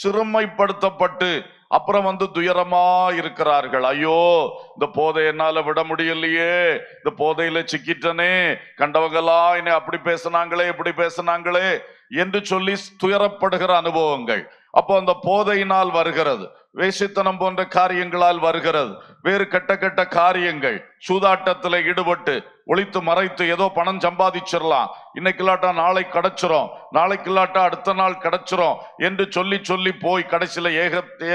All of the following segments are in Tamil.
சிறுமைப்படுத்தப்பட்டு அப்புறம் துயரமா இருக்கிறார்கள். ஐயோ, இந்த போதை என்னால விட முடியலையே, இந்த போதையில சிக்கிட்டனே, கண்டவங்களா என்னை அப்படி பேசினாங்களே இப்படி பேசினாங்களே என்று சொல்லி துயரப்படுகிற அனுபவங்கள் அப்போ அந்த போதையினால் வருகிறது, வேசித்தனம் போன்ற காரியங்களால் வருகிறது, வேறு கெட்ட கெட்ட காரியங்கள், சூதாட்டத்தில் ஈடுபட்டு ஒளித்து மறைத்து ஏதோ பணம் சம்பாதிச்சிடலாம், இன்னைக்கு இல்லாட்டா நாளை கிடைச்சிரும், நாளைக்கு இல்லாட்டா அடுத்த நாள் கிடைச்சிரும் என்று சொல்லி சொல்லி போய் கடைசியில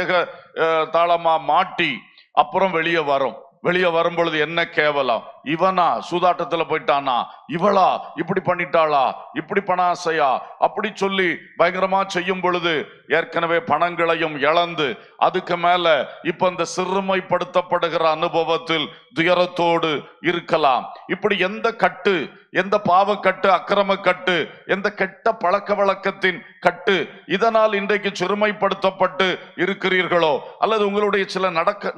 ஏக தாளமா மாட்டி அப்புறம் வெளியே வரும். வெளியே வரும் பொழுது என்ன கேவலம், இவனா சூதாட்டத்துல போயிட்டானா, இவளா இப்படி பண்ணிட்டாளா, இப்படி பணாசையா அப்படி சொல்லி பயங்கரமா செய்யும் பொழுது ஏற்கனவே பணங்களையும் இழந்து அதுக்கு மேல இப்ப இந்த சிறுமைப்படுத்தப்படுகிற அனுபவத்தில் துயரத்தோடு இருக்கலாம். இப்படி எந்த கட்டு, எந்த பாவக்கட்டு, அக்கிரம கட்டு, எந்த கெட்ட பழக்க வழக்கத்தின் கட்டு இதனால் இன்றைக்கு சிறுமைப்படுத்தப்பட்டு இருக்கிறீர்களோ, அல்லது உங்களுடைய சில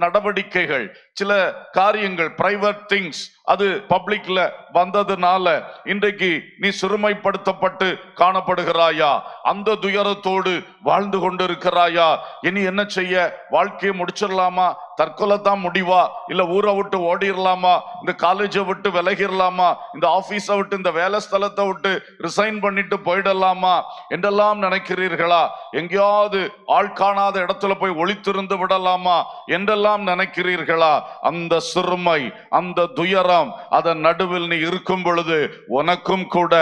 நடவடிக்கைகள், சில காரியங்கள், பிரைவேட் திங்ஸ் அது பப்ளிக்ல வந்ததுனால இன்றைக்கு நீ சிறுமைப்படுத்தப்பட்டு காணப்படுகிறாயா? அந்த துயரத்தோடு வாழ்ந்து கொண்டிருக்கிறாயா? இனி என்ன செய்ய? வாழ்க்கையை முடிச்சிடலாமா? தற்கொலை தான் முடிவா? இல்ல ஊரை விட்டு ஓடிடலாமா? இந்த காலேஜை விட்டு விலகிடலாமா? இந்த ஆபீஸை விட்டு, இந்த வேலை ஸ்தலத்தை விட்டு ரிசைன் பண்ணிட்டு போயிடலாமா என்றெல்லாம் நினைக்கிறீர்களா? எங்கேயாவது ஆள் காணாத இடத்துல போய் ஒளித்திருந்து விடலாமா என்றெல்லாம் நினைக்கிறீர்களா? அந்த சிறுமை, அந்த துயரம், அதன் நடுவில் நீ இருக்கும் பொழுது உனக்கும் கூட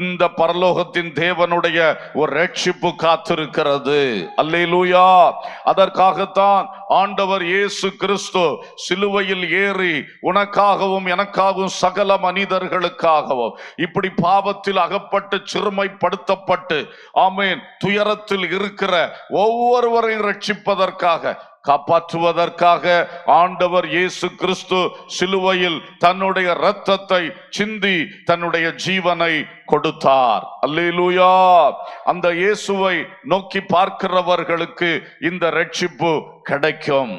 இந்த பரலோகத்தின் தேவனுடைய ஒரு ரட்சிப்பு காத்திருக்கிறது. அல்லேலூயா! அதற்காகத்தான் ஆண்டவர் இயேசு கிறிஸ்து சிலுவையில் ஏறி உனக்காகவும் எனக்காகவும் சகல மனிதர்களுக்காகவும் இப்படி பாவத்தில் அகப்பட்டு சிறுமைப்படுத்தப்பட்டு ஆமென் துயரத்தில் இருக்கிற ஒவ்வொருவரையும் ரட்சிப்பதற்காக, காப்பாற்றுவதற்காக ஆண்டவர் இயேசு கிறிஸ்து சிலுவையில் தன்னுடைய இரத்தத்தை சிந்தி தன்னுடைய ஜீவனை கொடுத்தார். அல்லேலூயா! அந்த இயேசுவை நோக்கி பார்க்கிறவர்களுக்கு இந்த ரட்சிப்பு கிடைக்கும்.